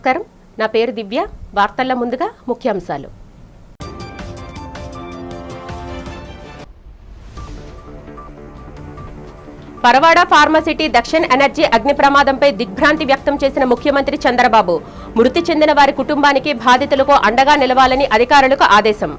నమస్కారం, నా పేరు దివ్య. వార్తల్లో ముందుగా ముఖ్యాంశాలు. పరవాడ ఫార్మాసిటీ దక్షిణ ఎనర్జీ అగ్ని ప్రమాదంపై దిగ్భ్రాంతి వ్యక్తం చేసిన ముఖ్యమంత్రి చంద్రబాబు మృతి చెందిన వారి కుటుంబానికి బాధితులకు అండగా నిలవాలని అధికారులకు ఆదేశం.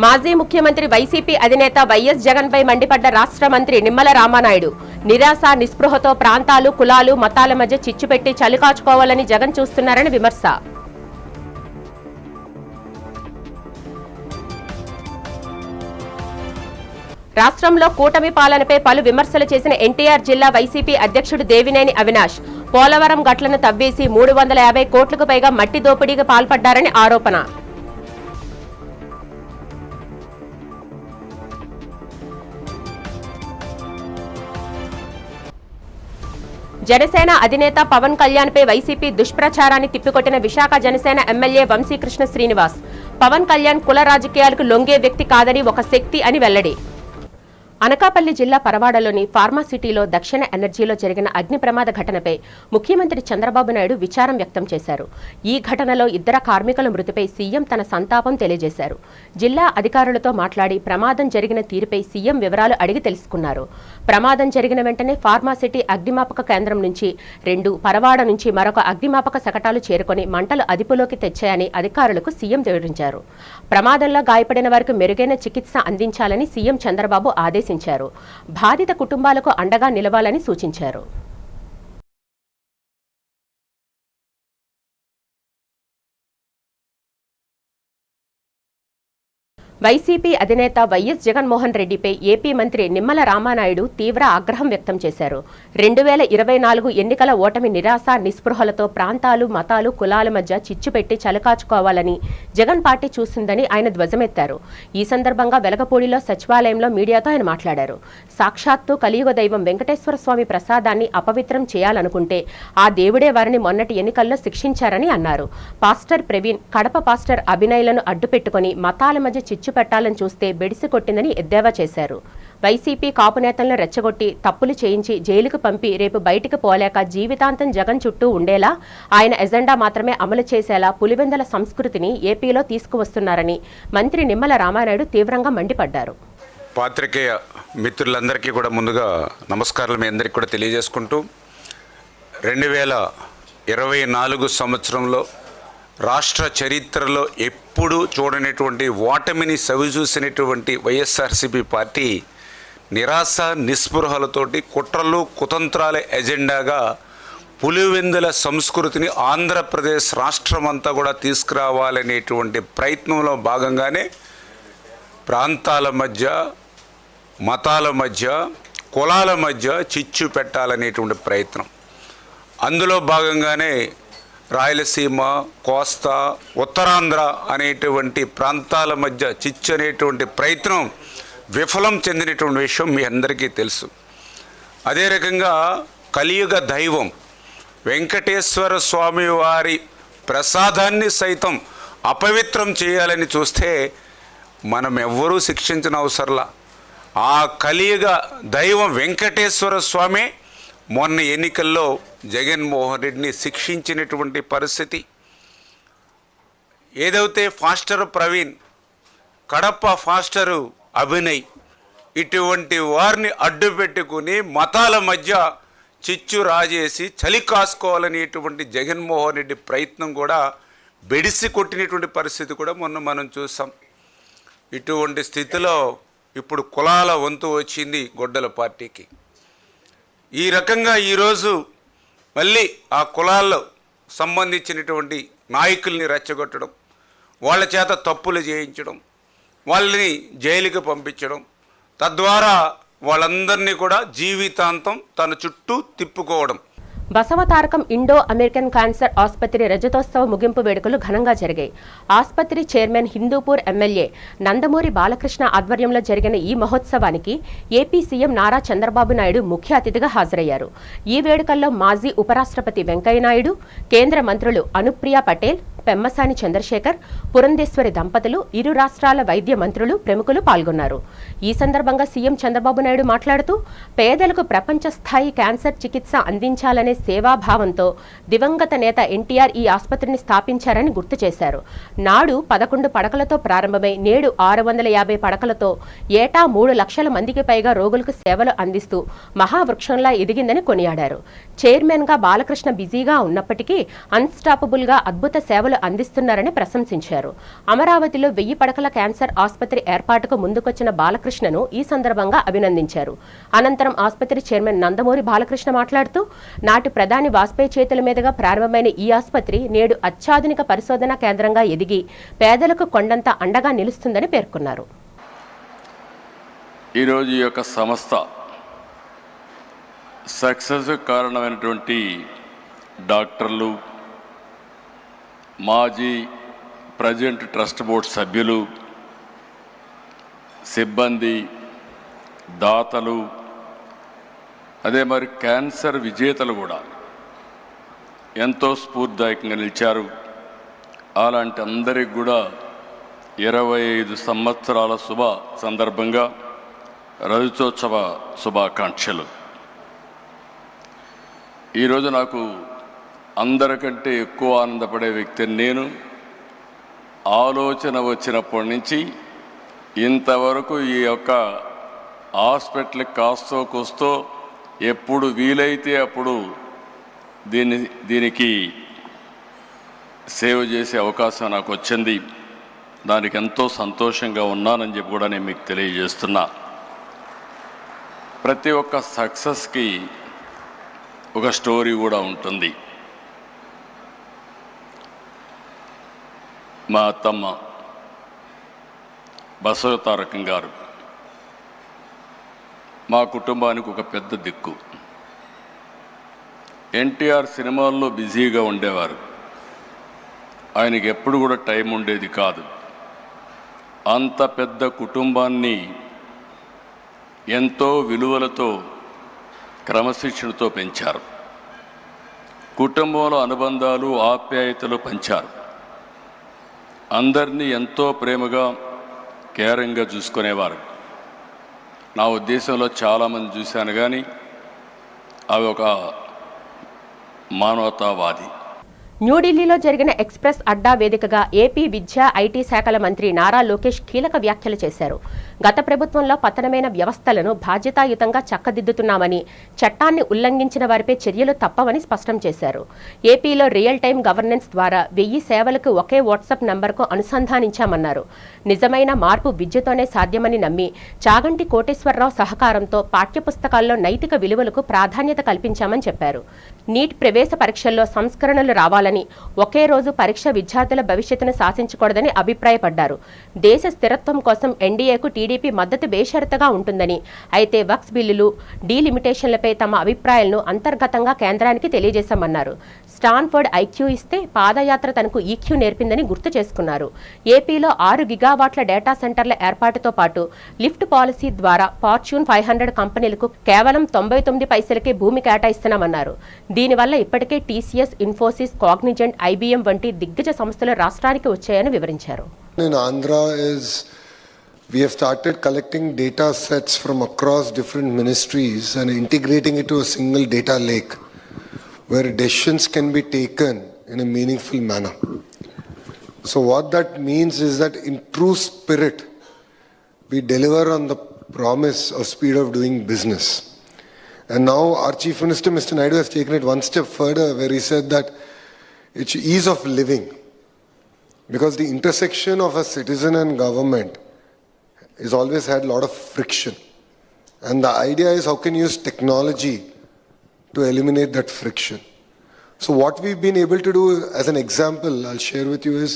మాజీ ముఖ్యమంత్రి వైసీపీ అధినేత వైఎస్ జగన్పై మండిపడ్డ రాష్ట్ర మంత్రి నిమ్మల రామానాయుడు నిరాశ నిస్పృహతో ప్రాంతాలు, కులాలు, మతాల మధ్య చిచ్చుపెట్టి చలికాచుకోవాలని జగన్ చూస్తున్నారని విమర్శ. రాష్ట్రంలో కూటమి పాలనపై పలు విమర్శలు చేసిన ఎన్టీఆర్ జిల్లా వైసీపీ అధ్యక్షుడు దేవినేని అవినాష్ పోలవరం గట్లను తవ్వేసి 350 కోట్లకు పైగా మట్టి దోపిడీకి పాల్పడ్డారని ఆరోపణ. జనసేన అధినేత పవన్ కళ్యాణ్ పై వైసీపీ దుష్ప్రచారాన్ని తిప్పికొట్టిన విశాఖ జనసేన ఎమ్మెల్యే వంశీకృష్ణ శ్రీనివాస్ పవన్ కళ్యాణ్ కుల రాజకీయాలకు లొంగే వ్యక్తి కాదని ఒక శక్తి అని వెల్లడి. అనకాపల్లి జిల్లా పరవాడలోని ఫార్మాసిటీలో దక్షిణ ఎనర్జీలో జరిగిన అగ్ని ప్రమాద ఘటనపై ముఖ్యమంత్రి చంద్రబాబు నాయుడు విచారం వ్యక్తం చేశారు. ఈ ఘటనలో 2 కార్మికుల మృతిపై సీఎం తన సంతాపం తెలియజేశారు. జిల్లా అధికారులతో మాట్లాడి ప్రమాదం జరిగిన తీరుపై సీఎం వివరాలు అడిగి తెలుసుకున్నారు. ప్రమాదం జరిగిన వెంటనే ఫార్మాసిటీ అగ్నిమాపక కేంద్రం నుంచి 2, పరవాడ నుంచి మరొక అగ్నిమాపక శకటాలు చేరుకొని మంటలు అదుపులోకి తెచ్చాయని అధికారులకు సీఎం వివరించారు. ప్రమాదంలో గాయపడిన వారికి మెరుగైన చికిత్స అందించాలని సీఎం చంద్రబాబు ఆదేశించారు. బాధిత కుటుంబాలకు అండగా నిలవాలని సూచించారు. వైసీపీ అధినేత వైఎస్ జగన్మోహన్ రెడ్డిపై ఏపీ మంత్రి నిమ్మల రామానాయుడు తీవ్ర ఆగ్రహం వ్యక్తం చేశారు. 2024 ఎన్నికల ఓటమి నిరాశ నిస్పృహలతో ప్రాంతాలు, మతాలు, కులాల మధ్య చిచ్చుపెట్టి చలకాచుకోవాలని జగన్ పార్టీ చూసిందని ఆయన ధ్వజమెత్తారు. ఈ సందర్భంగా వెలగపూడిలో సచివాలయంలో మీడియాతో ఆయన మాట్లాడారు. సాక్షాత్తు కలియుగ దైవం వెంకటేశ్వర స్వామి ప్రసాదాన్ని అపవిత్రం చేయాలనుకుంటే ఆ దేవుడే వారిని మొన్నటి ఎన్నికల్లో శిక్షించారని అన్నారు. పాస్టర్ ప్రవీణ్, కడప పాస్టర్ అభినయ్లను అడ్డుపెట్టుకుని మతాల మధ్య చిచ్చు పెట్టాలని చూస్తే బెడిసి కొట్టిందని ఎద్దేవా చేశారు. వైసీపీ కాపు నేతలను రెచ్చగొట్టి తప్పులు చేయించి జైలుకు పంపి రేపు బయటికి పోలేక జీవితాంతం జగన్ చుట్టూ ఉండేలా ఆయన ఎజెండా మాత్రమే అమలు చేసేలా పులివెందుల సంస్కృతిని ఏపీలో తీసుకువస్తున్నారని మంత్రి నిమ్మల రామానాయుడు తీవ్రంగా మండిపడ్డారు. పాత్రికేయ మిత్రులందరికీ కూడా ముందుగా నమస్కారాలు మీ అందరికీ కూడా తెలియజేసుకుంటూ 2024 సంవత్సరంలో రాష్ట్ర చరిత్రలో ఎప్పుడూ చూడనటువంటి ఓటమిని సవిచూసినటువంటి వైఎస్ఆర్సీపీ పార్టీ నిరాశ నిస్పృహలతోటి కుట్రలు కుతంత్రాల ఎజెండాగా పులివెందుల సంస్కృతిని ఆంధ్రప్రదేశ్ రాష్ట్రమంతా కూడా తీసుకురావాలనేటువంటి ప్రయత్నంలో భాగంగానే ప్రాంతాల మధ్య, మతాల మధ్య, కులాల మధ్య చిచ్చు పెట్టాలనేటువంటి ప్రయత్నం. అందులో భాగంగానే రాయలసీమ, కోస్తా, ఉత్తరాంధ్ర అనేటువంటి ప్రాంతాల మధ్య చిచ్చు అనేటువంటి ప్రయత్నం విఫలం చెందినటువంటి విషయం మీ అందరికీ తెలుసు. అదే రకంగా కలియుగ దైవం వెంకటేశ్వర స్వామి వారి ప్రసాదాన్ని సైతం అపవిత్రం చేయాలని చూస్తే మనం ఎవ్వరూ శిక్షించిన అవసరంలా. ఆ కలియుగ దైవం వెంకటేశ్వర స్వామి మొన్న ఎన్నికల్లో జగన్మోహన్ రెడ్డిని శిక్షించినటువంటి పరిస్థితి. ఏదైతే ఫాస్టర్ ప్రవీణ్, కడప ఫాస్టరు అభినయ్ ఇటువంటి వారిని అడ్డు పెట్టుకుని మతాల మధ్య చిచ్చు రాజేసి చలి కాసుకోవాలనేటువంటి జగన్మోహన్ రెడ్డి ప్రయత్నం కూడా బెడిసి కొట్టినటువంటి పరిస్థితి కూడా మొన్న మనం చూసాం. ఇటువంటి స్థితిలో ఇప్పుడు కులాల వంతు వచ్చింది గొడ్డల పార్టీకి. ఈ రకంగా ఈరోజు మళ్ళీ ఆ కులాల్లో సంబంధించినటువంటి నాయకుల్ని రెచ్చగొట్టడం, వాళ్ళ చేత తప్పులు చేయించడం, వాళ్ళని జైలుకి పంపించడం, తద్వారా వాళ్ళందరినీ కూడా జీవితాంతం తన చుట్టూ తిప్పుకోవడం. బసవతారకం ఇండో అమెరికన్ క్యాన్సర్ ఆసుపత్రి రజతోత్సవ ముగింపు వేడుకలు ఘనంగా జరిగాయి. ఆసుపత్రి చైర్మన్, హిందూపూర్ ఎమ్మెల్యే నందమూరి బాలకృష్ణ ఆధ్వర్యంలో జరిగిన ఈ మహోత్సవానికి ఏపీ సీఎం నారా చంద్రబాబు నాయుడు ముఖ్య అతిథిగా హాజరయ్యారు. ఈ వేడుకల్లో మాజీ ఉపరాష్ట్రపతి వెంకయ్యనాయుడు, కేంద్ర మంత్రులు అనుప్రియ పటేల్, పెమ్మసాని చంద్రశేఖర్, పురంధేశ్వరి దంపతులు, ఇరు రాష్ట్రాల వైద్య మంత్రులు, ప్రముఖులు పాల్గొన్నారు. ఈ సందర్భంగా సీఎం చంద్రబాబు నాయుడు మాట్లాడుతూ పేదలకు ప్రపంచ స్థాయి క్యాన్సర్ చికిత్స అందించాలనే సేవాభావంతో దివంగత నేత ఎన్టీఆర్ ఈ ఆసుపత్రిని స్థాపించారని గుర్తు చేశారు. నాడు 11 పడకలతో ప్రారంభమై నేడు 650 పడకలతో ఏటా 3 లక్షల మందికి పైగా రోగులకు సేవలు అందిస్తూ మహావృక్షంలా ఎదిగిందని కొనియాడారు. చైర్మన్ గా బాలకృష్ణ బిజీగా ఉన్నప్పటికీ అన్స్టాపబుల్ గా అద్భుత సేవలు అందిస్తున్నారని ప్రశంసించారు. అమరావతిలో 1000 పడకల క్యాన్సర్ ఆసుపత్రి ఏర్పాటుకు ముందుకొచ్చిన బాలకృష్ణను ఈ సందర్భంగా అభినందించారు. అనంతరం ఆసుపత్రి చైర్మన్ నందమూరి బాలకృష్ణ మాట్లాడుతూ నాటి ప్రధాని వాజ్పేయి చేతుల మీదుగా ప్రారంభమైన ఈ ఆసుపత్రి నేడు అత్యాధునిక పరిశోధనా కేంద్రంగా ఎదిగి పేదలకు కొండంత అండగా నిలుస్తుందని పేర్కొన్నారు. ఈరోజు ఈ యొక్క సంస్థ సక్సెస్ కారణమైనటువంటి డాక్టర్లు, మాజీ ప్రజెంట్ ట్రస్ట్ బోర్డు సభ్యులు, సిబ్బంది, దాతలు, అదే మరి క్యాన్సర్ విజేతలు కూడా ఎంతో స్ఫూర్తిదాయకంగా నిలిచారు. అలాంటి అందరికి కూడా 25 సంవత్సరాల శుభ సందర్భంగా రజతోత్సవ శుభాకాంక్షలు. ఈరోజు నాకు అందరికంటే ఎక్కువ ఆనందపడే వ్యక్తిని నేను. ఆలోచన వచ్చినప్పటి నుంచి ఇంతవరకు ఈ యొక్క హాస్పిటల్కి కాస్తో కూస్తో ఎప్పుడు వీలైతే అప్పుడు దీనికి సేవ చేసే అవకాశం నాకు వచ్చింది. దానికి ఎంతో సంతోషంగా ఉన్నానని చెప్పి కూడా నేను మీకు తెలియజేస్తున్నా. ప్రతి ఒక్క సక్సెస్కి ఒక స్టోరీ కూడా ఉంటుంది. మా అత్తమ్మ బసవతారకం గారు మా కుటుంబానికి ఒక పెద్ద దిక్కు. ఎన్టీఆర్ సినిమాల్లో బిజీగా ఉండేవారు. ఆయనకి ఎప్పుడు కూడా టైం ఉండేది కాదు. అంత పెద్ద కుటుంబాన్ని ఎంతో విలువలతో, క్రమశిక్షణతో పెంచారు. కుటుంబంలో అనుబంధాలు, ఆప్యాయతలు పంచారు. అందరినీ ఎంతో ప్రేమగా, కేరింగ్గా చూసుకునేవారు. నా ఉద్దేశంలో చాలామంది చూశాను, కానీ అవి ఒక మానవతావాది. న్యూఢిల్లీలో జరిగిన ఎక్స్ప్రెస్ అడ్డా వేదికగా ఏపీ విద్యా, ఐటీ శాఖల మంత్రి నారా లోకేష్ కీలక వ్యాఖ్యలు చేశారు. గత ప్రభుత్వంలో పతనమైన వ్యవస్థలను బాధ్యతాయుతంగా చక్కదిద్దుతున్నామని, చట్టాన్ని ఉల్లంఘించిన వారిపై చర్యలు తప్పవని స్పష్టం చేశారు. ఏపీలో రియల్ టైం గవర్నెన్స్ ద్వారా 1000 సేవలకు ఒకే వాట్సాప్ నంబర్కు అనుసంధానించామన్నారు. నిజమైన మార్పు విద్యతోనే సాధ్యమని నమ్మి చాగంటి కోటేశ్వరరావు సహకారంతో పాఠ్యపుస్తకాల్లో నైతిక విలువలకు ప్రాధాన్యత కల్పించామని చెప్పారు. నీట్ ప్రవేశ పరీక్షల్లో సంస్కరణలు రావాలని, ఒకే రోజు పరీక్ష విద్యార్థుల భవిష్యత్తును శాసించకూడదని అభిప్రాయపడ్డారు. దేశ స్థిరత్వం కోసం ఎన్డీఏకు టీడీపీ మద్దతు బేషరతుగా ఉంటుందని, అయితే వక్ఫ్ బిల్లులు, డీలిమిటేషన్లపై తమ అభిప్రాయాలను అంతర్గతంగా కేంద్రానికి తెలియజేశామన్నారు. స్టాన్ఫర్డ్ ఐక్యూ ఇస్తే పాదయాత్ర తనకు ఈక్యూ నేర్పిందని గుర్తు చేసుకున్నారు. ఏపీలో 6 గిగావాట్ల డేటా సెంటర్ల ఏర్పాటుతో పాటు లిఫ్ట్ పాలసీ ద్వారా ఫార్చ్యూన్ 500 కంపెనీలకు కేవలం 99 పైసలకే భూమి కేటాయిస్తున్నామన్నారు. దీనివల్ల ఇప్పటికే టీసీఎస్, ఇన్ఫోసిస్, కాగ్నిజెంట్, ఐబీఎం వంటి దిగ్గజ సంస్థలు రాష్ట్రానికి వచ్చాయని వివరించారు. In Andhra we have started collecting data sets from across different ministries and integrating it to a single data lake where decisions can be taken in a meaningful manner. So what that means is that in true spirit we deliver on the promise of speed of doing business. And now our Chief Minister Mr. Naidu has taken it one step further, where he said that it's ease of living, because the intersection of a citizen and government has always had a lot of friction. And the idea is how can you use technology to eliminate that friction. So what we've been able to do, as an example I'll share with you, is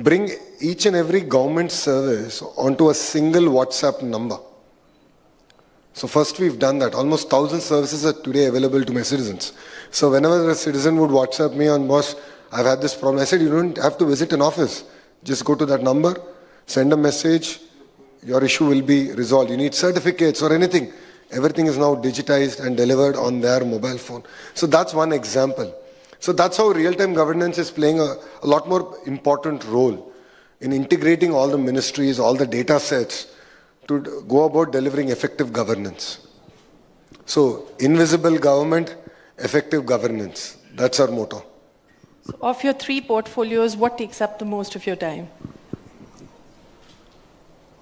bring each and every government service onto a single WhatsApp number. So first we've done that. Almost 1,000 services are today available to my citizens. So whenever a citizen would WhatsApp me on, boss, I've had this problem, I said, you don't have to visit an office. Just go to that number, send a message, your issue will be resolved. You need certificates or anything. Everything is now digitized and delivered on their mobile phone. So that's one example. So that's how real-time governance is playing a lot more important role in integrating all the ministries, all the data sets to go about delivering effective governance. So invisible government, effective governance. That's our motto. So of your 3 portfolios, what takes up the most of your time?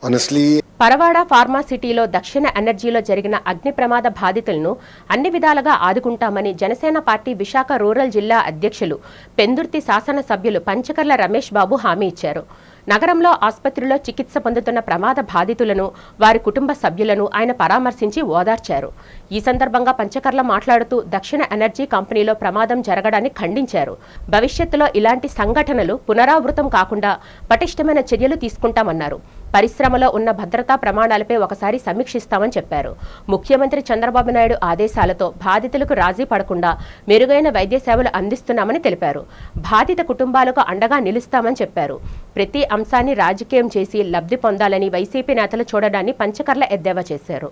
Honestly, Paravada pharma సిటీలో దక్షిణ ఎనర్జీలో జరిగిన అగ్ని ప్రమాద బాధితులను అన్ని విధాలుగా ఆదుకుంటామని జనసేన పార్టీ విశాఖ రూరల్ జిల్లా అధ్యక్షులు పెందుర్తి శాసనసభ్యులు పంచకర్ల రమేష్ బాబు హామీ ఇచ్చారు. నగరంలో ఆసుపత్రిలో చికిత్స పొందుతున్న ప్రమాద బాధితులను వారి కుటుంబ సభ్యులను ఆయన పరామర్శించి ఓదార్చారు. ఈ సందర్భంగా పంచకర్ల మాట్లాడుతూ దక్షిణ ఎనర్జీ కంపెనీలో ప్రమాదం జరగడాన్ని ఖండించారు. భవిష్యత్తులో ఇలాంటి సంఘటనలు పునరావృతం కాకుండా పటిష్టమైన చర్యలు తీసుకుంటామన్నారు. పరిశ్రమలో ఉన్న భద్రతా ప్రమాణాలపై ఒకసారి సమీక్షిస్తామని చెప్పారు. ముఖ్యమంత్రి చంద్రబాబు నాయుడు ఆదేశాలతో బాధితులకు రాజీ పడకుండా మెరుగైన వైద్య సేవలు అందిస్తున్నామని తెలిపారు. బాధిత కుటుంబాలకు అండగా నిలుస్తామని చెప్పారు. ప్రతి అంశాన్ని రాజకీయం చేసి లబ్ధి పొందాలని వైసీపీ నేతలు చూడడాన్ని పంచకర్ల ఎద్దేవా చేశారు.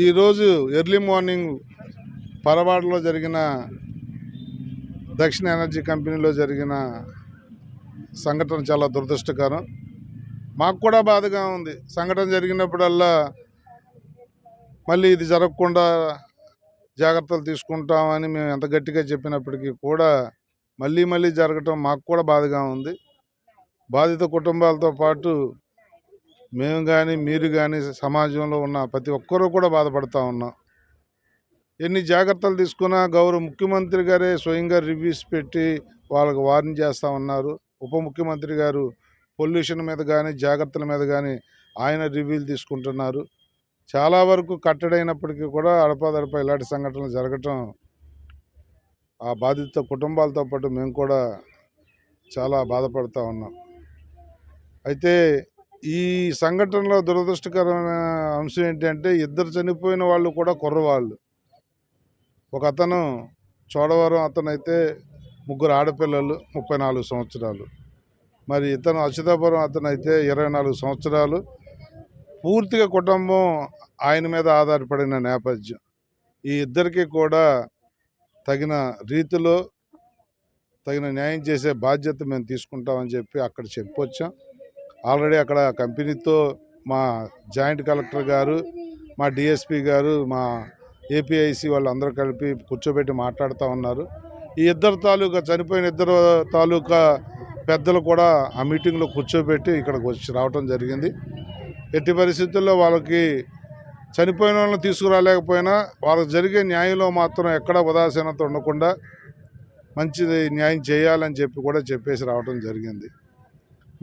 ఈరోజు ఎర్లీ మార్నింగ్ పరవాడలో జరిగిన దక్షిణ ఎనర్జీ కంపెనీలో జరిగిన సంఘటన చాలా దురదృష్టకరం. మాకు కూడా బాధగా ఉంది. సంఘటన జరిగినప్పుడల్లా మళ్ళీ ఇది జరగకుండా జాగ్రత్తలు తీసుకుంటామని మేము ఎంత గట్టిగా చెప్పినప్పటికీ కూడా మళ్ళీ జరగటం మాకు కూడా బాధగా ఉంది. బాధిత కుటుంబాలతో పాటు మేము కానీ మీరు కానీ సమాజంలో ఉన్న ప్రతి ఒక్కరూ కూడా బాధపడుతూ ఉన్నాం. ఎన్ని జాగ్రత్తలు తీసుకున్నా గౌరవ ముఖ్యమంత్రి గారే స్వయంగా రివ్యూస్ పెట్టి వాళ్ళకు వార్నింగ్ చేస్తూ ఉన్నారు. ఉప ముఖ్యమంత్రి గారు పొల్యూషన్ మీద కానీ జాగ్రత్తల మీద కానీ ఆయన రివ్యూలు తీసుకుంటున్నారు. చాలా వరకు కట్టడైనప్పటికీ కూడా అడపాదడపా ఇలాంటి సంఘటనలు జరగటం ఆ బాధిత కుటుంబాలతో పాటు మేము కూడా చాలా బాధపడుతూ ఉన్నాం. అయితే ఈ సంఘటనలో దురదృష్టకరమైన అంశం ఏంటంటే 2 చనిపోయిన వాళ్ళు కూడా కుర్రవాళ్ళు. ఒక అతను చోడవరం అతనైతే 3 ఆడపిల్లలు 34 సంవత్సరాలు. మరి ఇతను అచ్యుతాపురం అతనైతే 24 సంవత్సరాలు. పూర్తిగా కుటుంబం ఆయన మీద ఆధారపడిన నేపథ్యం. ఈ ఇద్దరికి కూడా తగిన రీతిలో తగిన న్యాయం చేసే బాధ్యత మేము తీసుకుంటామని చెప్పి అక్కడ చెప్పొచ్చాం. ఆల్రెడీ అక్కడ కంపెనీతో మా జాయింట్ కలెక్టర్ గారు, మా డిఎస్పీ గారు, మా ఏపీఐసి వాళ్ళు అందరూ కలిపి కూర్చోబెట్టి మాట్లాడుతూ ఉన్నారు. ఈ చనిపోయిన ఇద్దరు తాలూకా పెద్దలు కూడా ఆ మీటింగ్లో కూర్చోబెట్టి ఇక్కడికి వచ్చి రావటం జరిగింది. ఎట్టి పరిస్థితుల్లో వాళ్ళకి చనిపోయిన వాళ్ళని తీసుకురాలేకపోయినా వాళ్ళకి జరిగే న్యాయంలో మాత్రం ఎక్కడా ఉదాసీనత ఉండకుండా మంచి న్యాయం చేయాలని చెప్పి కూడా చెప్పేసి రావటం జరిగింది.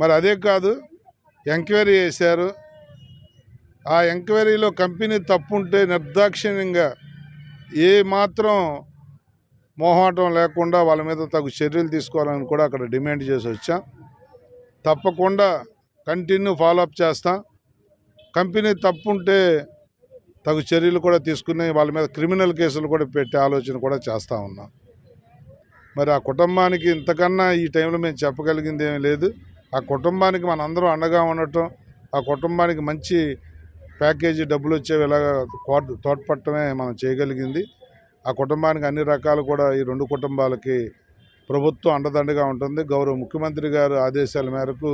మరి అదే కాదు, ఎంక్వైరీ చేశారు. ఆ ఎంక్వైరీలో కంపెనీ తప్పుంటే నిర్దాక్షిణ్యంగా ఏ మాత్రం మోహాటం లేకుండా వాళ్ళ మీద తగు చర్యలు తీసుకోవాలని కూడా అక్కడ డిమాండ్ చేసి వచ్చాం. తప్పకుండా కంటిన్యూ ఫాలోఅప్ చేస్తాం. కంపెనీ తప్పుంటే తగు చర్యలు కూడా తీసుకుని వాళ్ళ మీద క్రిమినల్ కేసులు కూడా పెట్టే ఆలోచన కూడా చేస్తూ ఉన్నాం. మరి ఆ కుటుంబానికి ఇంతకన్నా ఈ టైంలో మేము చెప్పగలిగింది ఏమీ లేదు. ఆ కుటుంబానికి మనందరం అండగా ఉండటం, ఆ కుటుంబానికి మంచి ప్యాకేజీ డబ్బులు వచ్చేవి ఇలాగా తోడ్పడటమే మనం చేయగలిగింది. ఆ కుటుంబానికి అన్ని రకాలు కూడా ఈ 2 కుటుంబాలకి ప్రభుత్వం అండదండగా ఉంటుంది. గౌరవ ముఖ్యమంత్రి గారు ఆదేశాల మేరకు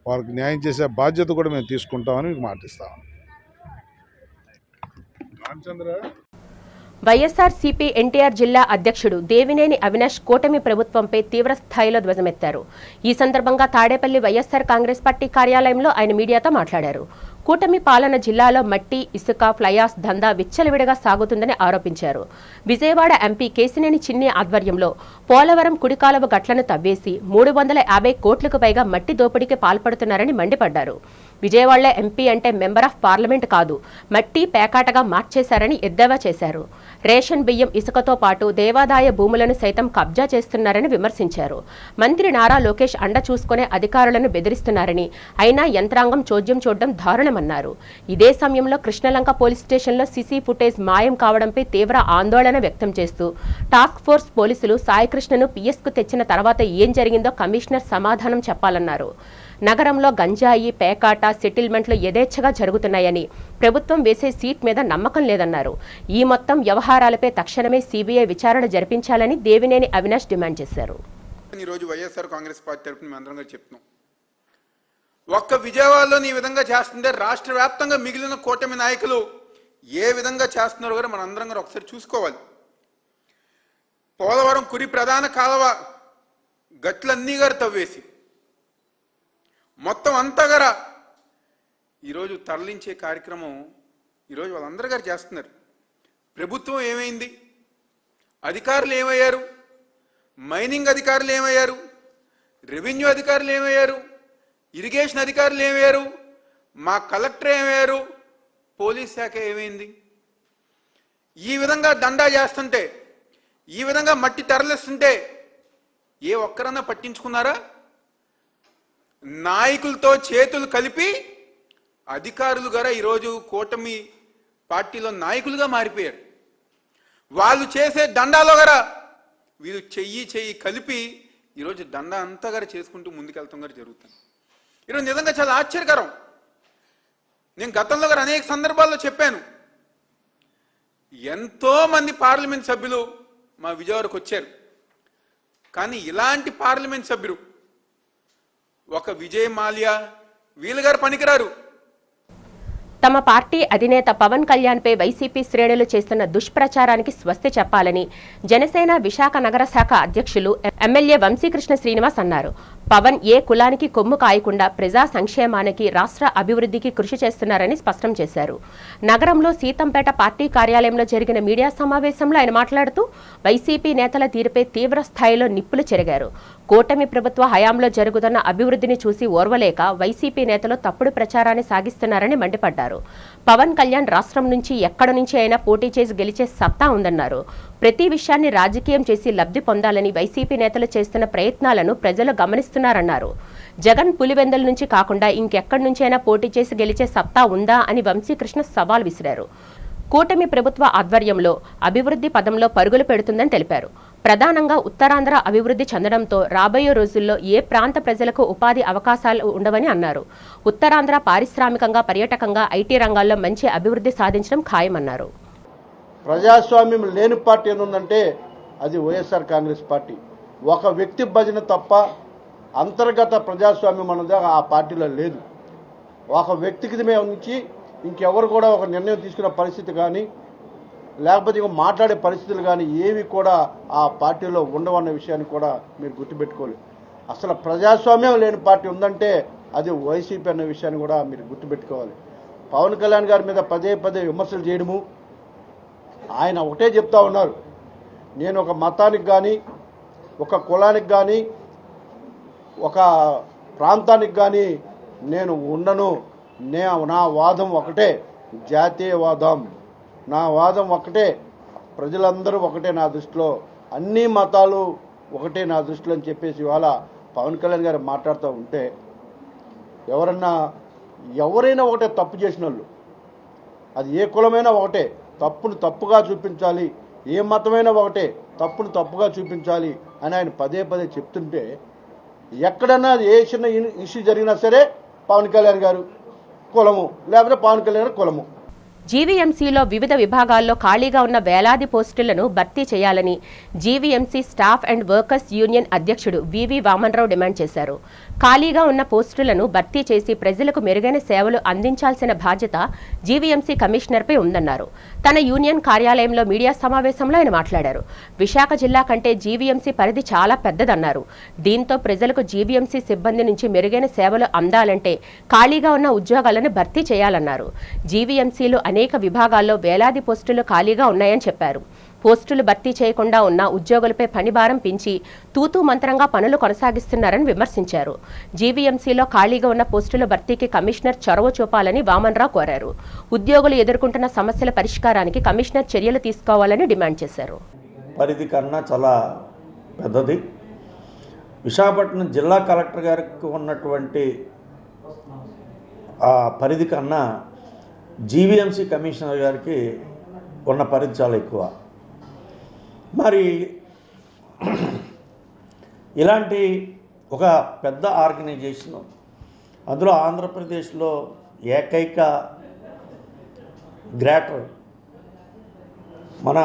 వారికి న్యాయం చేసే బాధ్యత కూడా మేము తీసుకుంటామని మీకు మాటిస్తాము. వైఎస్ఆర్సీపీ ఎన్టీఆర్ జిల్లా అధ్యక్షుడు దేవినేని అవినాష్ కూటమి ప్రభుత్వంపై తీవ్ర స్థాయిలో ధ్వజమెత్తారు. ఈ సందర్భంగా తాడేపల్లి వైఎస్ఆర్ కాంగ్రెస్ పార్టీ కార్యాలయంలో ఆయన మీడియాతో మాట్లాడారు. కూటమి పాలన జిల్లాలో మట్టి, ఇసుక, ఫ్లైఆస్ దందా విచ్చలవిడిగా సాగుతుందని ఆరోపించారు. విజయవాడ ఎంపీ కేశినేని చిన్ని ఆధ్వర్యంలో పోలవరం కుడికాలువ గట్లను తవ్వేసి 350 కోట్లకు పైగా మట్టి దోపిడీకి పాల్పడుతున్నారని మండిపడ్డారు. విజయవాడలో ఎంపీ అంటే మెంబర్ ఆఫ్ పార్లమెంట్ కాదు, మట్టి పేకాటగా మార్చేశారని ఎద్దేవా చేశారు. రేషన్ బియ్యం, ఇసుకతో పాటు దేవాదాయ భూములను సైతం కబ్జా చేస్తున్నారని విమర్శించారు. మంత్రి నారా లోకేష్ అండ చూసుకునే అధికారులను బెదిరిస్తున్నారని, అయినా యంత్రాంగం చోద్యం చూడడం దారుణమన్నారు. ఇదే సమయంలో కృష్ణలంక పోలీస్ స్టేషన్లో సీసీ ఫుటేజ్ మాయం కావడంపై తీవ్ర ఆందోళన వ్యక్తం చేస్తూ టాస్క్ ఫోర్స్ పోలీసులు సాయికృష్ణను పిఎస్కు తెచ్చిన తర్వాత ఏం జరిగిందో కమిషనర్ సమాధానం చెప్పాలన్నారు. నగరంలో గంజాయి, పేకాట, సెటిల్మెంట్లు యథేచ్ఛగా జరుగుతున్నాయని, ప్రభుత్వం వేసే సీట్ మీద నమ్మకం లేదన్నారు. ఈ మొత్తం వ్యవహారాలపై తక్షణమే సీబీఐ విచారణ జరిపించాలని దేవినేని అవినాష్ డిమాండ్ చేశారు. ఈరోజు వైఎస్ఆర్ కాంగ్రెస్ పార్టీ తరఫున మేము అందరం చెప్తున్నాం, ఒక్క విజయవాడలో ఈ విధంగా చేస్తుంటే రాష్ట్ర వ్యాప్తంగా మిగిలిన కూటమి నాయకులు ఏ విధంగా చేస్తున్నారో కూడా మన అందరం కూడా ఒకసారి చూసుకోవాలి. పోలవరం కురి ప్రధాన కాలువ గట్లన్నీ గారు తవ్వేసి మొత్తం అంతా గారా ఈరోజు తరలించే కార్యక్రమం ఈరోజు వాళ్ళందరూ గారు చేస్తున్నారు. ప్రభుత్వం ఏమైంది? అధికారులు ఏమయ్యారు? మైనింగ్ అధికారులు ఏమయ్యారు? రెవెన్యూ అధికారులు ఏమయ్యారు? ఇరిగేషన్ అధికారులు ఏమయ్యారు? మా కలెక్టర్ ఏమయ్యారు? పోలీస్ శాఖ ఏమైంది? ఈ విధంగా దండా చేస్తుంటే, ఈ విధంగా మట్టి తరలిస్తుంటే ఏ ఒక్కరన్నా పట్టించుకున్నారా? నాయకులతో చేతులు కలిపి అధికారులు గారా ఈరోజు కూటమి పార్టీలో నాయకులుగా మారిపోయారు. వాళ్ళు చేసే దండాలో గారా వీళ్ళు చెయ్యి కలిపి ఈరోజు దండా అంతా గారా చేసుకుంటూ ముందుకెళ్తాం గారు జరుగుతుంది. ఈరోజు నిజంగా చాలా ఆశ్చర్యకరం. నేను గతంలో గారు అనేక సందర్భాల్లో చెప్పాను, ఎంతో మంది పార్లమెంట్ సభ్యులు మా విజయవాడకు వచ్చారు. కానీ ఇలాంటి పార్లమెంట్ సభ్యులు ఒక విజయ్ మాల్యా వీళ్ళు గారు పనికిరారు. తమ పార్టీ అధినేత పవన్ కళ్యాణ్పై వైసీపీ శ్రేణులు చేస్తున్న దుష్ప్రచారానికి స్వస్తి చెప్పాలని జనసేన విశాఖ నగర శాఖ అధ్యక్షులు ఎమ్మెల్యే వంశీకృష్ణ శ్రీనివాస్ అన్నారు. పవన్ ఏ కులానికి కొమ్ము కాయకుండా ప్రజా సంక్షేమానికి, రాష్ట్ర అభివృద్ధికి కృషి చేస్తున్నారని స్పష్టం చేశారు. నగరంలో సీతంపేట పార్టీ కార్యాలయంలో జరిగిన మీడియా సమావేశంలో ఆయన మాట్లాడుతూ వైసీపీ నేతల తీరుపై తీవ్ర స్థాయిలో నిప్పులు చెరిగారు. కూటమి ప్రభుత్వ హయాంలో జరుగుతున్న అభివృద్ధిని చూసి ఓర్వలేక వైసీపీ నేతలు తప్పుడు ప్రచారాన్ని సాగిస్తున్నారని మండిపడ్డారు. పవన్ కళ్యాణ్ రాష్ట్రం నుంచి ఎక్కడి నుంచి అయినా పోటీ చేసి గెలిచే సత్తా ఉందన్నారు. ప్రతి విషయాన్ని రాజకీయం చేసి లబ్ధి పొందాలని వైసీపీ నేతలు చేస్తున్న ప్రయత్నాలను ప్రజలు గమనిస్తున్నారన్నారు. జగన్ పులివెందుల నుంచి కాకుండా ఇంకెక్కడి నుంచైనా పోటీ చేసి గెలిచే సత్తా ఉందా అని వంశీకృష్ణ సవాల్ విసిరారు. కూటమి ప్రభుత్వ ఆధ్వర్యంలో అభివృద్ధి పదంలో పరుగులు పెడుతుందని తెలిపారు. ప్రధానంగా ఉత్తరాంధ్ర అభివృద్ధి చెందడంతో రాబోయే రోజుల్లో ఏ ప్రాంత ప్రజలకు ఉపాధి అవకాశాలు ఉండవని అన్నారు. ఉత్తరాంధ్ర పారిశ్రామికంగా, పర్యాటకంగా, ఐటీ రంగాల్లో మంచి అభివృద్ధి సాధించడం ఖాయమన్నారు. ప్రజాస్వామ్యం లేని పార్టీ ఏముందంటే అది వైఎస్ఆర్ కాంగ్రెస్ పార్టీ. ఒక వ్యక్తి భజన తప్ప అంతర్గత ప్రజాస్వామ్యం అన్నది ఆ పార్టీలో లేదు. ఒక వ్యక్తికి నుంచి ఇంకెవరు కూడా ఒక నిర్ణయం తీసుకునే పరిస్థితి కానీ, లేకపోతే ఇంక మాట్లాడే పరిస్థితులు కానీ ఏవి కూడా ఆ పార్టీలో ఉండవన్న విషయాన్ని కూడా మీరు గుర్తుపెట్టుకోవాలి. అసలు ప్రజాస్వామ్యం లేని పార్టీ ఉందంటే అది వైసీపీ అన్న విషయాన్ని కూడా మీరు గుర్తుపెట్టుకోవాలి. పవన్ కళ్యాణ్ గారి మీద పదే విమర్శలు చేయడము, ఆయన ఒకటే చెప్తా ఉన్నారు, నేను ఒక మతానికి కానీ, ఒక కులానికి కానీ, ఒక ప్రాంతానికి కానీ నేను ఉండను. నా వాదం ఒకటే, జాతీయవాదం. నా వాదం ఒకటే, ప్రజలందరూ ఒకటే నా దృష్టిలో, అన్ని మతాలు ఒకటే నా దృష్టిలో అని చెప్పేసి ఇవాళ పవన్ కళ్యాణ్ గారు మాట్లాడుతూ ఉంటే, ఎవరైనా ఒకటే తప్పు చేసిన వాళ్ళు, అది ఏ కులమైనా ఒకటే, తప్పును తప్పుగా చూపించాలి, ఏ మతమైనా ఒకటే, తప్పును తప్పుగా చూపించాలి అని ఆయన పదే చెప్తుంటే, ఎక్కడన్నా ఏ చిన్న ఇష్యూ జరిగినా సరే పవన్ కళ్యాణ్ గారు కులము, లేకపోతే పవన్ కళ్యాణ్ గారు కులము. జీవీఎంసీలో వివిధ విభాగాల్లో ఖాళీగా ఉన్న వేలాది పోస్టులను భర్తీ చేయాలని GVMC staff and workers union అధ్యక్షుడు వివి వామన్రావు డిమాండ్ చేశారు. ఖాళీగా ఉన్న పోస్టులను భర్తీ చేసి ప్రజలకు మెరుగైన సేవలు అందించాల్సిన బాధ్యత జీవీఎంసీ కమిషనర్పై ఉందన్నారు. తన యూనియన్ కార్యాలయంలో మీడియా సమావేశంలో ఆయన మాట్లాడారు. విశాఖ జిల్లా కంటే జీవీఎంసీ పరిధి చాలా పెద్దదన్నారు. దీంతో ప్రజలకు జీవీఎంసీ సిబ్బంది నుంచి మెరుగైన సేవలు అందాలంటే ఖాళీగా ఉన్న ఉద్యోగాలను భర్తీ చేయాలన్నారు. జీవీఎంసీలు అనేక విభాగాల్లో వేలాది పోస్టులు ఖాళీగా ఉన్నాయని చెప్పారు. పోస్టులు భర్తీ చేయకుండా ఉన్న ఉద్యోగులపై పనిభారం పెంచి తూతూ మంత్రంగా పనులు కొనసాగిస్తున్నారని విమర్శించారు. జీవీఎంసీలో ఖాళీగా ఉన్న పోస్టుల భర్తీకి కమిషనర్ చొరవ చూపాలని వామన్రావు కోరారు. ఉద్యోగులు ఎదుర్కొంటున్న సమస్యల పరిష్కారానికి కమిషనర్ చర్యలు తీసుకోవాలని డిమాండ్ చేశారు. పరిధి కన్నా చాలా పెద్దది. విశాఖపట్నం జిల్లా కలెక్టర్ గారికి ఉన్నటువంటి ఆ పరిధి కన్నా జీవీఎంసీ కమిషనర్ గారికి ఉన్న పరిధి చాలా ఎక్కువ. మరి ఇలాంటి ఒక పెద్ద ఆర్గనైజేషను అందులో ఆంధ్రప్రదేశ్లో ఏకైక గ్రేటర్ మన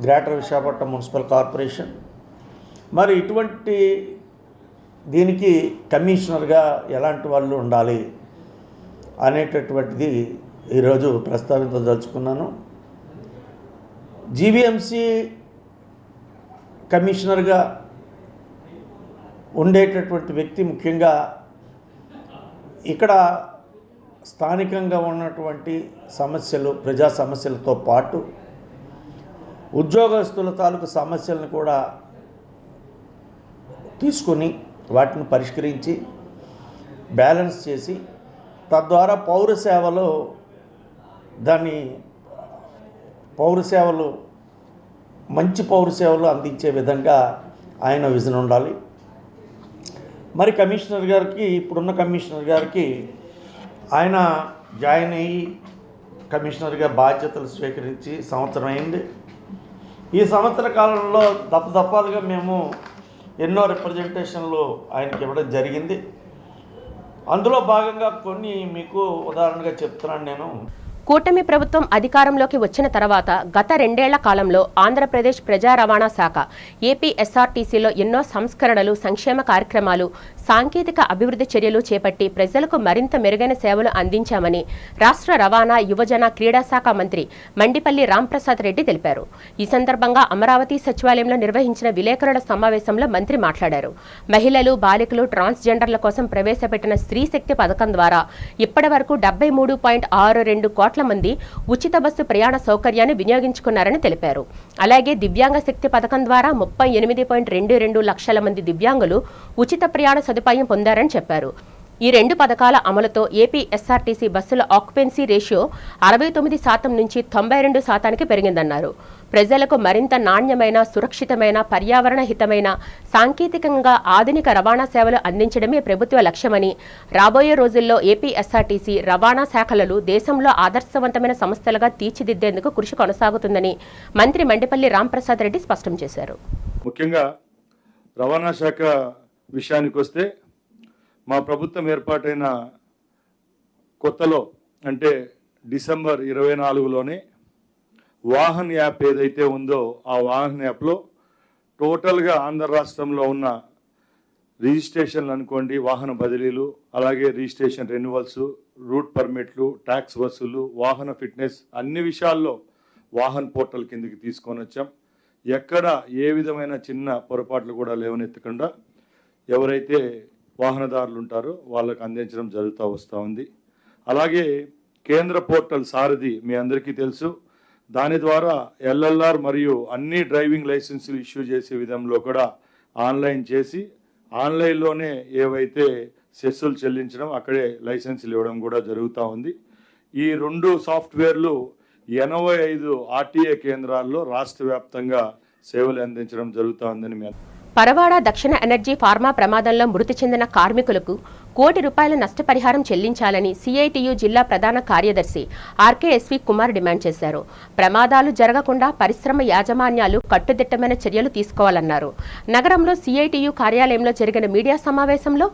గ్రేటర్ విశాఖపట్నం మున్సిపల్ కార్పొరేషన్. మరి ఇటువంటి దీనికి కమిషనర్గా ఎలాంటి వాళ్ళు ఉండాలి అనేటటువంటిది ఈరోజు ప్రస్తావించదలుచుకున్నాను. జీవీఎంసీ కమిషనర్గా ఉండేటటువంటి వ్యక్తి ముఖ్యంగా ఇక్కడ స్థానికంగా ఉన్నటువంటి సమస్యలు, ప్రజా సమస్యలతో పాటు ఉద్యోగస్తుల తాలూకు సమస్యలను కూడా తీసుకొని వాటిని పరిష్కరించి బ్యాలెన్స్ చేసి తద్వారా మంచి పౌర సేవలు అందించే విధంగా ఆయన విజన్ ఉండాలి. మరి కమిషనర్ గారికి, ఇప్పుడున్న కమిషనర్ గారికి ఆయన జాయిన్ అయ్యి కమిషనర్గా బాధ్యతలు స్వీకరించి సంవత్సరం అయింది. ఈ సంవత్సర కాలంలో దఫాలుగా మేము ఎన్నో రిప్రజెంటేషన్లు ఆయనకి ఇవ్వడం జరిగింది. అందులో భాగంగా కొన్ని మీకు ఉదాహరణగా చెప్తున్నాను నేను. కూటమి ప్రభుత్వం అధికారంలోకి వచ్చిన తర్వాత గత 2 ఏళ్ల కాలంలో ఆంధ్రప్రదేశ్ ప్రజా రవాణా శాఖ ఏపీ ఎస్ఆర్టీసీలో ఎన్నో సంస్కరణలు, సంక్షేమ కార్యక్రమాలు, సాంకేతిక అభివృద్ధి చర్యలు చేపట్టి ప్రజలకు మరింత మెరుగైన సేవలు అందించామని రాష్ట్ర రవాణా, యువజన, క్రీడా శాఖ మంత్రి మండిపల్లి రాంప్రసాద్ రెడ్డి తెలిపారు. ఈ సందర్భంగా అమరావతి సచివాలయంలో నిర్వహించిన విలేకరుల సమావేశంలో మంత్రి మాట్లాడారు. మహిళలు, బాలికలు, ట్రాన్స్జెండర్ల కోసం ప్రవేశపెట్టిన స్త్రీ శక్తి పథకం ద్వారా ఇప్పటి వరకు 73.62 కోట్ల మంది ఉచిత బస్సు ప్రయాణ సౌకర్యాన్ని వినియోగించుకున్నారని తెలిపారు. అలాగే దివ్యాంగ శక్తి పథకం ద్వారా 38.22 లక్షల మంది దివ్యాంగులు ఉచిత ప్రయాణ సదుపాయం పొందారని చెప్పారు. ఈ 2 పథకాల అమలుతో ఏపీ ఎస్ఆర్టీసీ బస్సుల ఆక్యుపెన్సీ రేషియో 69% నుంచి 92% పెరిగిందన్నారు. ప్రజలకు మరింత నాణ్యమైన, సురక్షితమైన, పర్యావరణ హితమైన, సాంకేతికంగా ఆధునిక రవాణా సేవలు అందించడమే ప్రభుత్వ లక్ష్యమని, రాబోయే రోజుల్లో ఏపీ ఎస్ఆర్టీసీ రవాణా శాఖలను దేశంలో ఆదర్శవంతమైన సంస్థలుగా తీర్చిదిద్దేందుకు కృషి కొనసాగుతుందని మంత్రి మండిపల్లి రాంప్రసాద్ రెడ్డి స్పష్టం చేశారు. ముఖ్యంగా రవాణా శాఖ విషయానికి వస్తే మా ప్రభుత్వం ఏర్పాటైన కొత్తలో అంటే డిసెంబర్ 24లోనే వాహన్ యాప్ ఏదైతే ఉందో ఆ వాహన్ యాప్లో టోటల్గా ఆంధ్ర రాష్ట్రంలో ఉన్న రిజిస్ట్రేషన్లు అనుకోండి, వాహన బదిలీలు, అలాగే రిజిస్ట్రేషన్ రెన్యువల్స్, రూట్ పర్మిట్లు, ట్యాక్స్ వసూలు, వాహన ఫిట్నెస్ అన్ని విషయాల్లో వాహన్ పోర్టల్ కిందకి తీసుకొని వచ్చాం. ఎక్కడ ఏ విధమైన చిన్న పొరపాట్లు కూడా లేవనెత్తకుండా ఎవరైతే వాహనదారులు ఉంటారో వాళ్ళకు అందించడం జరుగుతూ వస్తూ ఉంది. అలాగే కేంద్ర పోర్టల్ సారథి మీ అందరికీ తెలుసు. దాని ద్వారా ఎల్ఎల్ఆర్ మరియు అన్ని డ్రైవింగ్ లైసెన్సులు ఇష్యూ చేసే విధంలో కూడా ఆన్లైన్ చేసి ఆన్లైన్లోనే ఏవైతే సెస్సులు చెల్లించడం, అక్కడే లైసెన్సులు ఇవ్వడం కూడా జరుగుతూ ఉంది. ఈ 2 సాఫ్ట్వేర్లు 85 ఆర్టీఏ కేంద్రాల్లో రాష్ట్ర వ్యాప్తంగా సేవలు అందించడం జరుగుతూ ఉందని మేము. పరవాడ దక్షిణ ఎనర్జీ ఫార్మా ప్రమాదంలో మృతి చెందిన కార్మికులకు ₹1 కోటి నష్టపరిహారం చెల్లించాలని సిఐటియు జిల్లా ప్రధాన కార్యదర్శి ఆర్కేఎస్వి కుమార్ డిమాండ్ చేశారు. ప్రమాదాలు జరగకుండా పరిశ్రమ యాజమాన్యాలు కట్టుదిట్టమైన చర్యలు తీసుకోవాలన్నారు. నగరంలో సిఐటియు కార్యాలయంలో జరిగిన మీడియా సమావేశంలో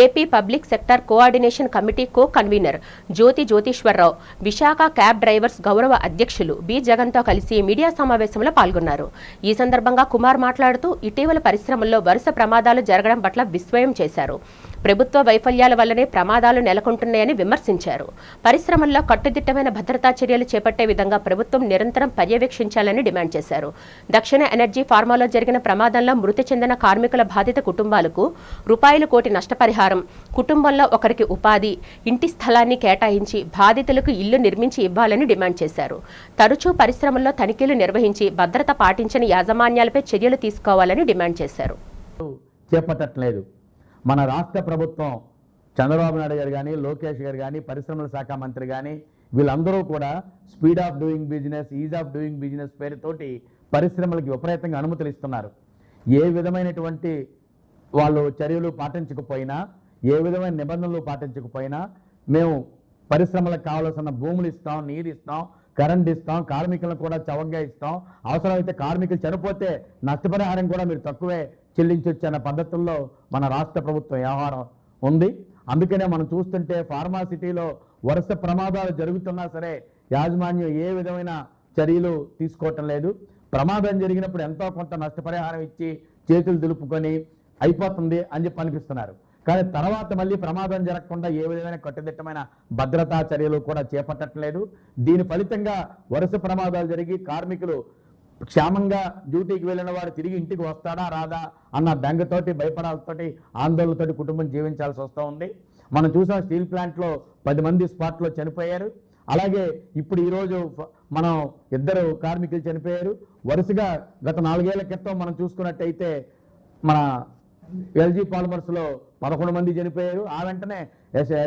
AP public sector coordination committee co convener Jyotishwararao, Visakha cab drivers గౌరవ అధ్యక్షులు బి జగన్తో కలిసి మీడియా సమావేశంలో పాల్గొన్నారు. ఈ సందర్భంగా కుమార్ మాట్లాడుతూ ఇటీవల పరిశ్రమల్లో వరుస ప్రమాదాలు జరగడం పట్ల విస్మయం చేశారు. ప్రభుత్వ వైఫల్యాల వల్లనే ప్రమాదాలు నెలకొంటున్నాయని విమర్శించారు. పరిశ్రమల్లో కట్టుదిట్టమైన భద్రతా చర్యలు చేపట్టే విధంగా ప్రభుత్వం నిరంతరం పర్యవేక్షించాలని డిమాండ్ చేశారు. దక్షిణ ఎనర్జీ ఫార్మాలో జరిగిన ప్రమాదంలో మృతి చెందిన కార్మికుల బాధిత కుటుంబాలకు ₹1 కోటి నష్టపరిహారం, కుటుంబంలో ఒకరికి ఉపాధి, ఇంటి స్థలాన్ని కేటాయించి బాధితులకు ఇల్లు నిర్మించి ఇవ్వాలని డిమాండ్ చేశారు. తరచూ పరిశ్రమల్లో తనిఖీలు నిర్వహించి భద్రత పాటించని యాజమాన్యాలపై చర్యలు తీసుకోవాలని డిమాండ్ చేశారు. చేపట్టట్లేదు. మన రాష్ట్ర ప్రభుత్వం చంద్రబాబు నాయుడు గారు కానీ, లోకేష్ గారు కానీ, పరిశ్రమల శాఖ మంత్రి కానీ వీళ్ళందరూ కూడా speed of doing business, is of doing business పేరుతోటి పరిశ్రమలకి విపరీతంగా అనుమతులు ఇస్తున్నారు. ఏ విధమైనటువంటి వాళ్ళు చర్యలు పాటించకపోయినా, ఏ విధమైన నిబంధనలు పాటించకపోయినా మేము పరిశ్రమలకు కావాల్సిన భూములు ఇస్తాం, నీరు ఇస్తాం, కరెంట్ ఇస్తాం, కార్మికులను కూడా చవకగా ఇస్తాం, అవసరమైతే కార్మికులు చనిపోతే నష్టపరిహారం కూడా మీరు తక్కువే చెల్లించవచ్చు అన్న పద్ధతుల్లో మన రాష్ట్ర ప్రభుత్వం వ్యవహారం ఉంది. అందుకనే మనం చూస్తుంటే ఫార్మాసిటీలో వరుస ప్రమాదాలు జరుగుతున్నా సరే యాజమాన్యం ఏ విధమైన చర్యలు తీసుకోవటం లేదు. ప్రమాదం జరిగినప్పుడు ఎంతో కొంత నష్టపరిహారం ఇచ్చి చేతులు దులుపుకొని అయిపోతుంది అని చెప్పి అనిపిస్తున్నారు. కానీ తర్వాత మళ్ళీ ప్రమాదం జరగకుండా ఏ విధమైన కట్టుదిట్టమైన భద్రతా చర్యలు కూడా చేపట్టట్లేదు. దీని ఫలితంగా వరుస ప్రమాదాలు జరిగి కార్మికులు క్షేమంగా డ్యూటీకి వెళ్ళిన వారు తిరిగి ఇంటికి వస్తాడా రాదా అన్న బెంగతోటి భయపడాలతోటి ఆందోళనతోటి కుటుంబం జీవించాల్సి వస్తూ ఉంది. మనం చూసాం స్టీల్ ప్లాంట్లో 10 మంది స్పాట్లో చనిపోయారు. అలాగే ఇప్పుడు ఈరోజు మనం 2 కార్మికులు చనిపోయారు. వరుసగా గత 4 ఏళ్ల క్రితం మనం చూసుకున్నట్టయితే మన ఎల్జీ పాలిమర్స్లో 11 మంది చనిపోయారు. ఆ వెంటనే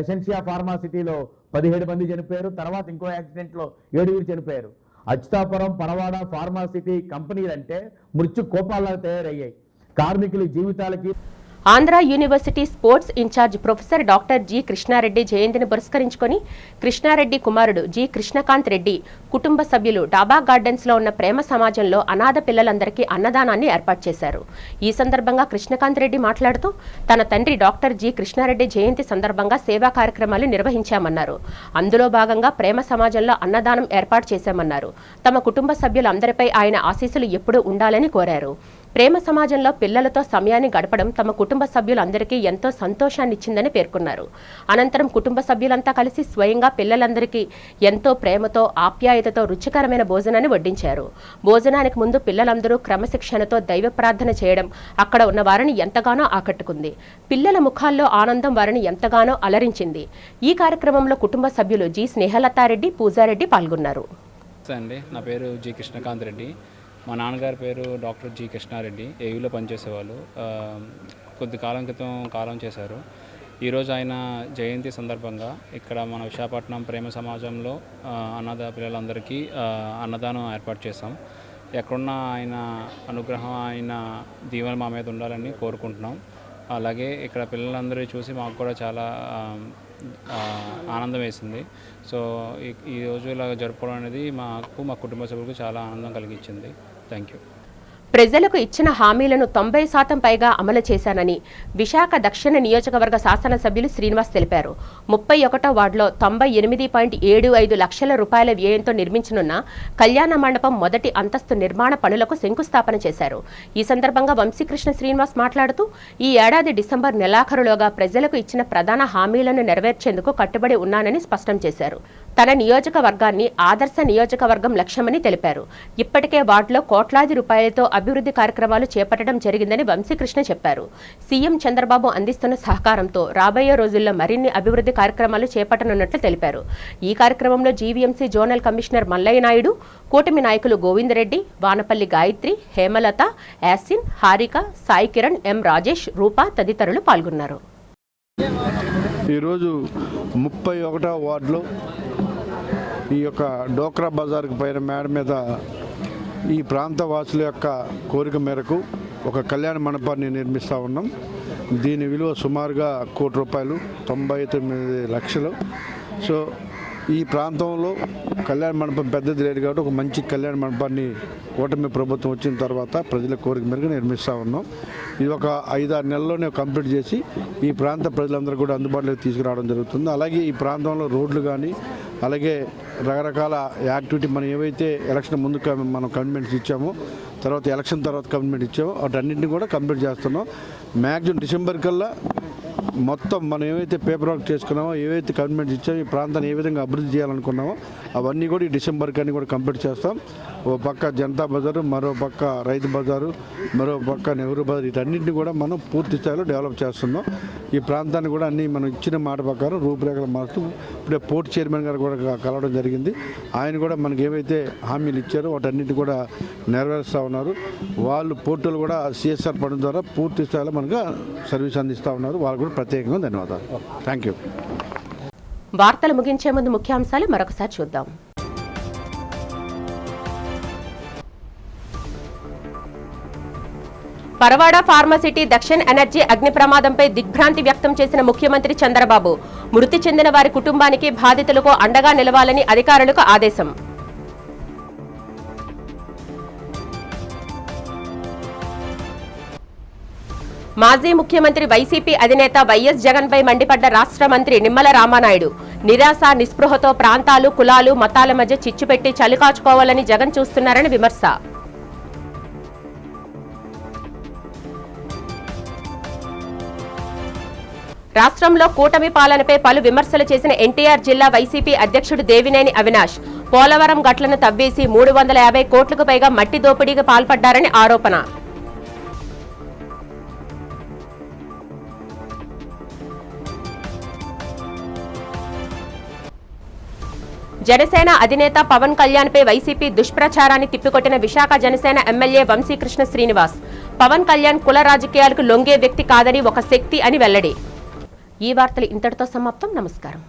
ఎసెన్షియా ఫార్మాసిటీలో 17 మంది చనిపోయారు. తర్వాత ఇంకో యాక్సిడెంట్లో 7 చనిపోయారు. అచ్యుతాపురం, పరవాడ ఫార్మాసిటీ కంపెనీలు అంటే మృత్యు కోపాల్లాగా తయారయ్యాయి. కార్మికుల జీవితాలకి Andhra University sports incharge professor doctor G Krishnareddy జయంతిని పురస్కరించుకొని కృష్ణారెడ్డి కుమారుడు జి కృష్ణకాంత్ రెడ్డి కుటుంబ సభ్యులు డాబా గార్డెన్స్లో ఉన్న ప్రేమ సమాజంలో అనాథ పిల్లలందరికీ అన్నదానాన్ని ఏర్పాటు చేశారు. ఈ సందర్భంగా కృష్ణకాంత్ రెడ్డి మాట్లాడుతూ తన తండ్రి డాక్టర్ జి కృష్ణారెడ్డి జయంతి సందర్భంగా సేవా కార్యక్రమాలు నిర్వహించామన్నారు. అందులో భాగంగా ప్రేమ సమాజంలో అన్నదానం ఏర్పాటు చేశామన్నారు. తమ కుటుంబ సభ్యులందరిపై ఆయన ఆశీస్సులు ఎప్పుడూ ఉండాలని కోరారు. ప్రేమ సమాజంలో పిల్లలతో సమయాన్ని గడపడం తమ కుటుంబ సభ్యులందరికీ ఎంతో సంతోషాన్నిచ్చిందని పేర్కొన్నారు. అనంతరం కుటుంబ సభ్యులంతా కలిసి స్వయంగా పిల్లలందరికీ ఎంతో ప్రేమతో ఆప్యాయతతో రుచికరమైన భోజనాన్ని వడ్డించారు. భోజనానికి ముందు పిల్లలందరూ క్రమశిక్షణతో దైవ ప్రార్థన చేయడం అక్కడ ఉన్న వారిని ఎంతగానో ఆకట్టుకుంది. పిల్లల ముఖాల్లో ఆనందం వారిని ఎంతగానో అలరించింది. ఈ కార్యక్రమంలో కుటుంబ సభ్యులు జి స్నేహలతారెడ్డి, పూజారెడ్డి పాల్గొన్నారు. నా పేరు జి కృష్ణకాంత్ రెడ్డి. మా నాన్నగారి పేరు డాక్టర్ జి కృష్ణారెడ్డి. ఏయూలో పనిచేసేవాళ్ళు. కొద్ది కాలం క్రితం కాలం చేశారు. ఈరోజు ఆయన జయంతి సందర్భంగా ఇక్కడ మన విశాఖపట్నం ప్రేమ సమాజంలో అనాథ పిల్లలందరికీ అన్నదానం ఏర్పాటు చేశాం. ఎక్కడున్నా ఆయన అనుగ్రహం, ఆయన దీవెన మా మీద ఉండాలని కోరుకుంటున్నాం. అలాగే ఇక్కడ పిల్లలందరూ చూసి మాకు కూడా చాలా ఆనందం వేసింది. సో ఈ రోజు ఇలా జరుపుకోవడం అనేది మా కుటుంబ సభ్యులకు చాలా ఆనందం కలిగించింది. Thank you. ప్రజలకు ఇచ్చిన హామీలను 90% పైగా అమలు చేశానని విశాఖ దక్షిణ నియోజకవర్గ శాసనసభ్యులు శ్రీనివాస్ తెలిపారు. 31వ వార్డులో 98.75 లక్షల రూపాయల వ్యయంతో నిర్మించనున్న కళ్యాణ మండపం మొదటి అంతస్తు నిర్మాణ పనులకు శంకుస్థాపన చేశారు. ఈ సందర్భంగా వంశీకృష్ణ శ్రీనివాస్ మాట్లాడుతూ ఈ ఏడాది డిసెంబర్ నెలాఖరులోగా ప్రజలకు ఇచ్చిన ప్రధాన హామీలను నెరవేర్చేందుకు కట్టుబడి ఉన్నానని స్పష్టం చేశారు. తన నియోజకవర్గాన్ని ఆదర్శ నియోజకవర్గం లక్ష్యమని తెలిపారు. ఇప్పటికే వార్డులో కోట్లాది రూపాయలతో అభివృద్ధి కార్యక్రమాలు చేపట్టడం జరిగిందని వంశీకృష్ణ చెప్పారు. సీఎం చంద్రబాబు అందిస్తున్న సహకారంతో రాబోయే రోజుల్లో మరిన్ని అభివృద్ధి కార్యక్రమాలు చేపట్టనున్నట్లు తెలిపారు. ఈ కార్యక్రమంలో GVMC zonal commissioner Mallaiah Naidu, కూటమి నాయకులు గోవిందరెడ్డి, వానపల్లి గాయత్రి, హేమలత, యాసిన్, హారిక, సాయి కిరణ్, ఎం రాజేష్, రూపా తదితరులు పాల్గొన్నారు. ఈరోజు 31వ వార్డులో ఈ యొక్క డోక్రా బజార్కి పైన మేడ మీద ఈ ప్రాంత వాసుల యొక్క కోరిక మేరకు ఒక కళ్యాణ మండపాన్ని నిర్మిస్తూ ఉన్నాం. దీని విలువ సుమారుగా ₹1,00,00,000, 99 లక్షలు. సో ఈ ప్రాంతంలో కళ్యాణ మండపం పెద్దది లేదు కాబట్టి ఒక మంచి కళ్యాణ మండపాన్ని కూటమి ప్రభుత్వం వచ్చిన తర్వాత ప్రజల కోరిక మేరకు నిర్మిస్తూ ఉన్నాం. ఇది ఒక 5-6 నెలల్లోనే కంప్లీట్ చేసి ఈ ప్రాంత ప్రజలందరూ కూడా అందుబాటులోకి తీసుకురావడం జరుగుతుంది. అలాగే ఈ ప్రాంతంలో రోడ్లు కానీ అలాగే రకరకాల యాక్టివిటీ మనం ఏవైతే ఎలక్షన్ ముందు మనం కమిట్మెంట్స్ ఇచ్చామో, తర్వాత ఎలక్షన్ తర్వాత కమిట్మెంట్ ఇచ్చామో వాటన్నింటినీ కూడా కంప్లీట్ చేస్తున్నాం. మ్యాక్సిమం డిసెంబర్ కల్లా మొత్తం మనం ఏవైతే పేపర్ వర్క్ చేసుకున్నామో, ఏవైతే కమిట్మెంట్స్ ఇచ్చామో, ఈ ప్రాంతాన్ని ఏ విధంగా అభివృద్ధి చేయాలనుకున్నామో అవన్నీ కూడా ఈ డిసెంబర్కి అన్నీ కూడా కంప్లీట్ చేస్తాం. ఓ పక్క జనతా బజారు, మరో పక్క రైతు బజారు, మరో పక్క నెహ్రూ బజారు, వీటన్నింటినీ కూడా మనం పూర్తి స్థాయిలో డెవలప్ చేస్తున్నాం. ఈ ప్రాంతాన్ని కూడా అన్నీ మనం ఇచ్చిన మాట ప్రకారం రూపురేఖలు మారుతూ ఇప్పుడే పోర్ట్ చైర్మన్ గారు కూడా కలవడం జరిగింది. ఆయన కూడా మనకి ఏవైతే హామీలు ఇచ్చారో వాటన్నింటినీ కూడా నెరవేరుస్తూ ఉన్నారు. వాళ్ళు పోర్టులు కూడా సిఎస్ఆర్ పడడం ద్వారా పూర్తి స్థాయిలో మనకు సర్వీస్ అందిస్తూ ఉన్నారు. వాళ్ళు కూడా ప్రత్యేకంగా ధన్యవాదాలు. Thank you. వార్తలు ముగించే ముందు ముఖ్యాంశాలు మరొకసారి చూద్దాం. పరవాడ ఫార్మాసిటీ దక్షిణ్ ఎనర్జీ అగ్ని ప్రమాదంపై దిగ్భ్రాంతి వ్యక్తం చేసిన ముఖ్యమంత్రి చంద్రబాబు మృతి చెందిన వారి కుటుంబానికి బాధితులకు అండగా నిలవాలని అధికారులకు ఆదేశం. మాజీ ముఖ్యమంత్రి వైసీపీ అధినేత వైఎస్ జగన్పై మండిపడ్డ రాష్ట్ర మంత్రి నిమ్మల రామానాయుడు. నిరాశ నిస్పృహతో ప్రాంతాలు, కులాలు, మతాల మధ్య చిచ్చుపెట్టి చలికాచుకోవాలని జగన్ చూస్తున్నారని విమర్శ. రాష్ట్రంలో కూటమి పాలనపై పలు విమర్శలు చేసిన ఎన్టీఆర్ జిల్లా వైసీపీ అధ్యక్షుడు దేవినేని అవినాష్ పోలవరం గట్లను తవ్వేసి 350 కోట్లకు పైగా మట్టి దోపిడీకి పాల్పడ్డారని ఆరోపణ. జనసేన అధినేత పవన్ కళ్యాణ్ పై వైసీపీ దుష్ప్రచారాన్ని తిప్పికొట్టిన విశాఖ జనసేన ఎమ్మెల్యే వంశీకృష్ణ శ్రీనివాస్ పవన్ కళ్యాణ్ కుల రాజకీయాలకు లొంగే వ్యక్తి కాదని ఒక శక్తి అని వెల్లడి. ఈ వార్తలు ఇంతటితో సమాప్తం. నమస్కారం.